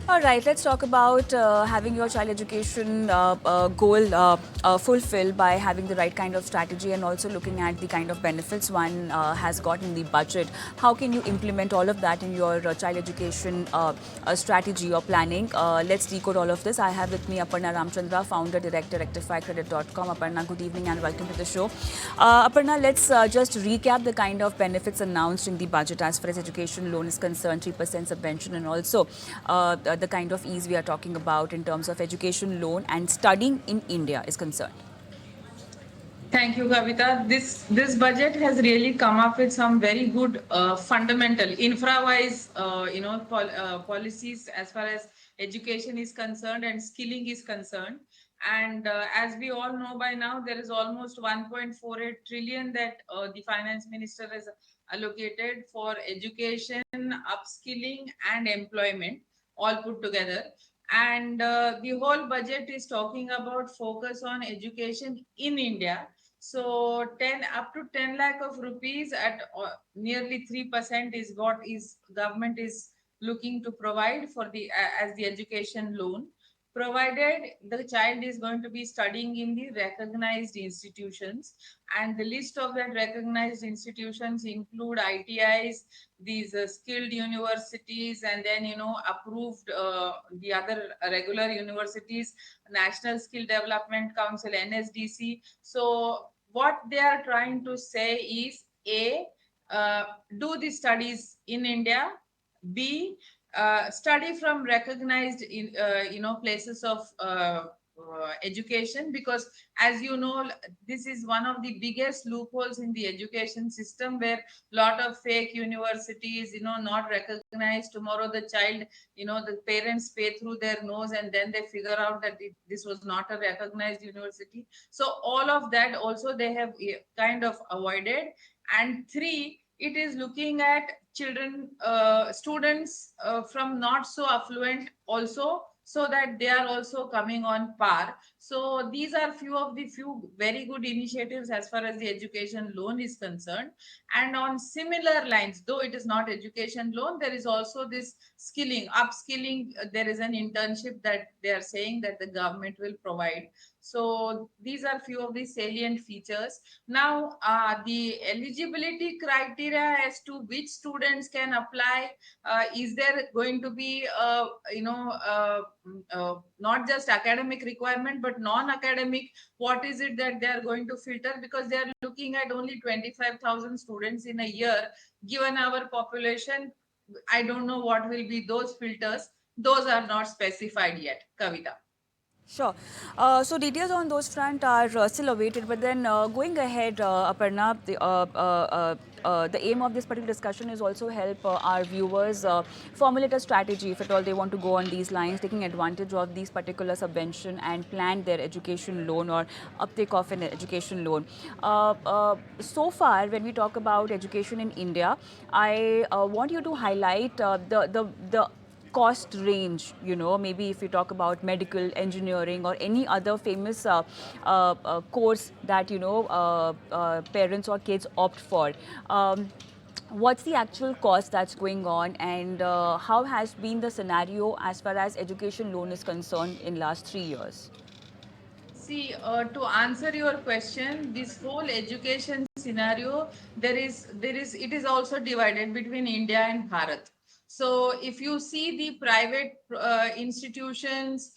All right, let's talk about having your child education goal fulfilled by having the right kind of strategy and also looking at the kind of benefits one has got in the budget. How can you implement all of that in your child education strategy or planning? Let's decode all of this. I have with me Aparna Ramachandra, founder, director, rectifycredit.com. Aparna, good evening and welcome to the show. Aparna, let's just recap the kind of benefits announced in the budget as far as education loan is concerned, 3% subvention, and also the kind of ease we are talking about in terms of education loan and studying in India is concerned. Thank you, Kavita. This budget has really come up with some very good fundamental infra-wise, policies as far as education is concerned and skilling is concerned. And as we all know by now, there is almost 1.48 trillion that the finance minister has allocated for education, upskilling, and employment, all put together. And the whole budget is talking about focus on education in India. So 10 up to 10 lakh of rupees at nearly 3% is what is government is looking to provide for the as the education loan, provided the child is going to be studying in the recognized institutions. And the list of that recognized institutions include ITIs, these skilled universities, and then approved the other regular universities, National Skill Development Council, NSDC. So what they are trying to say is A, do the studies in India, B, study from recognized places of education, because as you know, this is one of the biggest loopholes in the education system, where lot of fake universities not recognized. Tomorrow the child, the parents pay through their nose, and then they figure out that this was not a recognized university. So all of that also they have kind of avoided. And three, it is looking at children, students from not so affluent also, so that they are also coming on par. So these are few very good initiatives as far as the education loan is concerned. And on similar lines, though it is not education loan, there is also this skilling, upskilling. There is an internship that they are saying that the government will provide. So these are few of the salient features. Now, the eligibility criteria as to which students can apply, is there going to be, not just academic requirement, but non-academic? What is it that they are going to filter? Because they are looking at only 25,000 students in a year. Given our population, I don't know what will be those filters. Those are not specified yet, Kavita. Sure. So details on those front are still awaited. But then going ahead, Aparna, the aim of this particular discussion is also help our viewers formulate a strategy if at all they want to go on these lines, taking advantage of these particular subvention and plan their education loan or uptake of an education loan. So far, when we talk about education in India, I want you to highlight the cost range, maybe if you talk about medical engineering or any other famous course that parents or kids opt for. What's the actual cost that's going on, and how has been the scenario as far as education loan is concerned in last 3 years? See, to answer your question, this whole education scenario, it is also divided between India and Bharat. So, if you see the private institutions,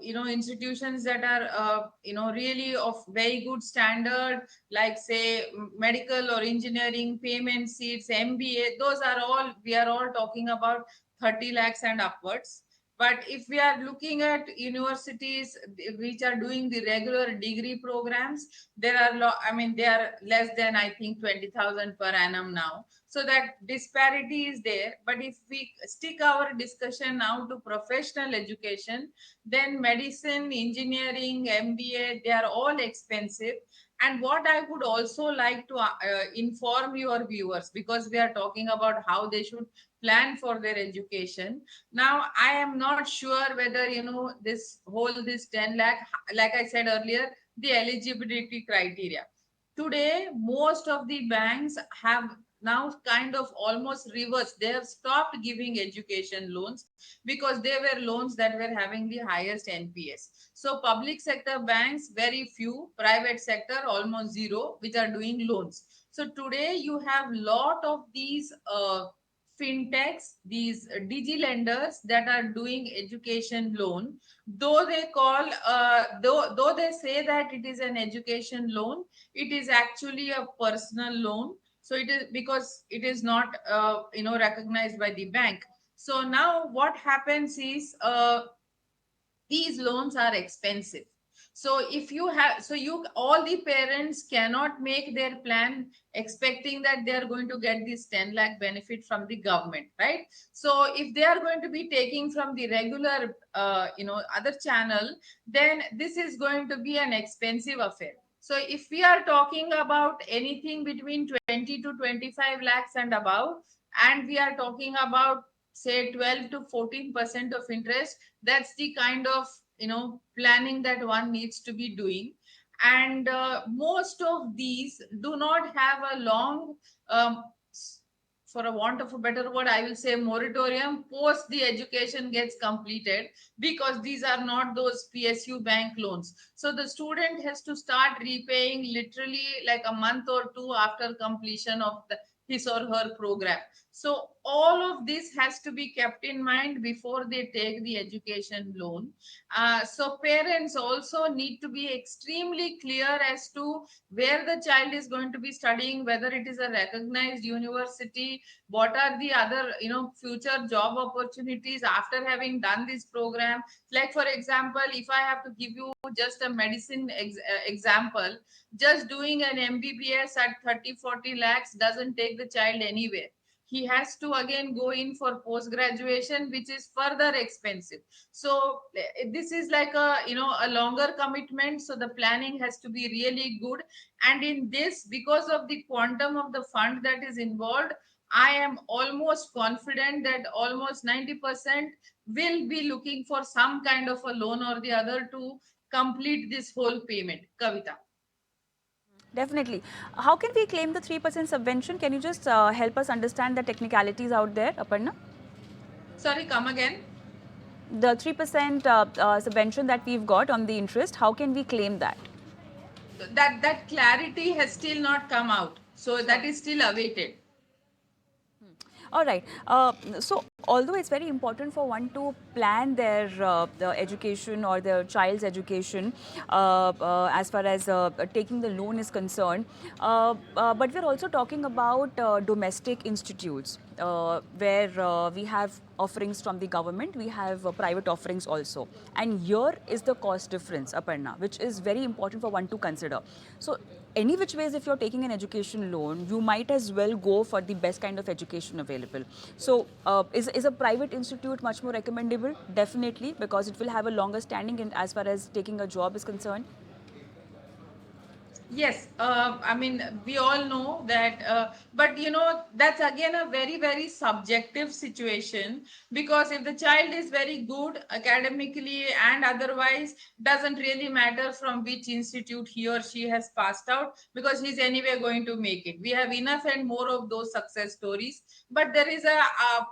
institutions that are, really of very good standard, like say medical or engineering, payment seats, MBA, those are all, we are all talking about 30 lakhs and upwards. But if we are looking at universities which are doing the regular degree programs, there are they are less than, I think, 20,000 per annum now. So that disparity is there. But if we stick our discussion now to professional education, then medicine, engineering, MBA, they are all expensive. And what I would also like to inform your viewers, because we are talking about how they should plan for their education. Now, I am not sure whether, this 10 lakh, like I said earlier, the eligibility criteria. Today, most of the banks have now kind of almost reverse. They have stopped giving education loans because they were loans that were having the highest NPS. So public sector banks, very few, private sector almost zero, which are doing loans. So today you have lot of these fintechs, these digi lenders that are doing education loan. Though they call, though they say that it is an education loan, it is actually a personal loan. So it is because it is not recognized by the bank. So now what happens is, these loans are expensive. So if you have, so you, all the parents cannot make their plan expecting that they are going to get this 10 lakh benefit from the government, right? So if they are going to be taking from the regular other channel, then this is going to be an expensive affair. So if we are talking about anything between 20 to 25 lakhs and above, and we are talking about say 12 to 14% of interest, that's the kind of planning that one needs to be doing. And most of these do not have a long, um, for a want of a better word, I will say moratorium post the education gets completed, because these are not those PSU bank loans. So the student has to start repaying literally like a month or two after completion of his or her program. So all of this has to be kept in mind before they take the education loan. So parents also need to be extremely clear as to where the child is going to be studying, whether it is a recognized university, what are the other future job opportunities after having done this program. Like for example, if I have to give you just a medicine example, just doing an MBBS at 30-40 lakhs doesn't take the child anywhere. He has to again go in for post graduation, which is further expensive. So this is like a longer commitment, so the planning has to be really good. And in this, because of the quantum of the fund that is involved, I am almost confident that almost 90% will be looking for some kind of a loan or the other to complete this whole payment. Kavita. Definitely. How can we claim the 3% subvention? Can you just help us understand the technicalities out there, Aparna? Sorry, come again. The 3% subvention that we've got on the interest, how can we claim that? That clarity has still not come out, so Sure. that is still awaited. All right. So, although it's very important for one to plan their the education or their child's education as far as taking the loan is concerned, but we're also talking about domestic institutes where we have offerings from the government, we have private offerings also. And here is the cost difference, Aparna, which is very important for one to consider. So, any which ways, if you're taking an education loan, you might as well go for the best kind of education available. So is a private institute much more recommendable? Definitely, because it will have a longer standing in as far as taking a job is concerned. Yes, I mean, we all know that, but that's again a very, very subjective situation, because if the child is very good academically and otherwise, doesn't really matter from which institute he or she has passed out, because he's anyway going to make it. We have enough and more of those success stories, but there is an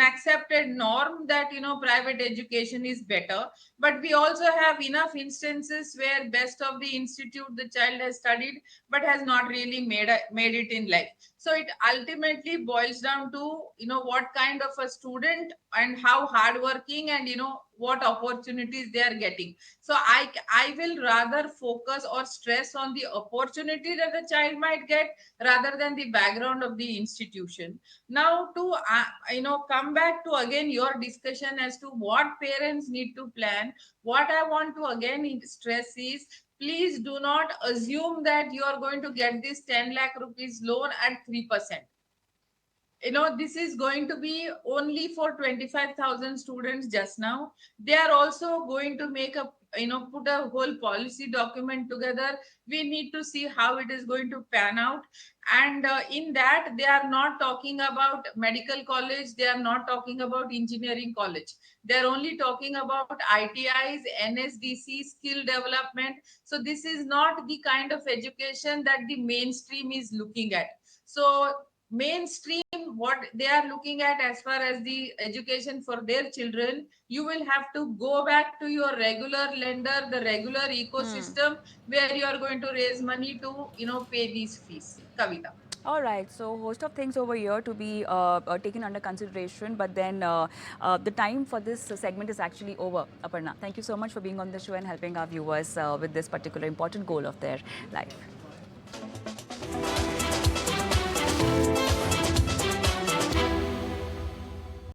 accepted norm that private education is better. But we also have enough instances where best of the institute the child has studied but has not really made it in life. So it ultimately boils down to what kind of a student and how hardworking and what opportunities they are getting. So I will rather focus or stress on the opportunity that the child might get rather than the background of the institution. Now to come back to again your discussion as to what parents need to plan, what I want to again stress is, please do not assume that you are going to get this 10 lakh rupees loan at 3%. This is going to be only for 25,000 students just now. They are also going to make a put a whole policy document together. We need to see how it is going to pan out. And in that, they are not talking about medical college, they are not talking about engineering college, they are only talking about ITIs, NSDC, skill development. So this is not the kind of education that the mainstream is looking at. So mainstream, what they are looking at as far as the education for their children, you will have to go back to your regular lender, the regular ecosystem, where you are going to raise money to, pay these fees. Kavita. All right, so host of things over here to be taken under consideration, but then the time for this segment is actually over. Aparna, thank you so much for being on the show and helping our viewers with this particular important goal of their life.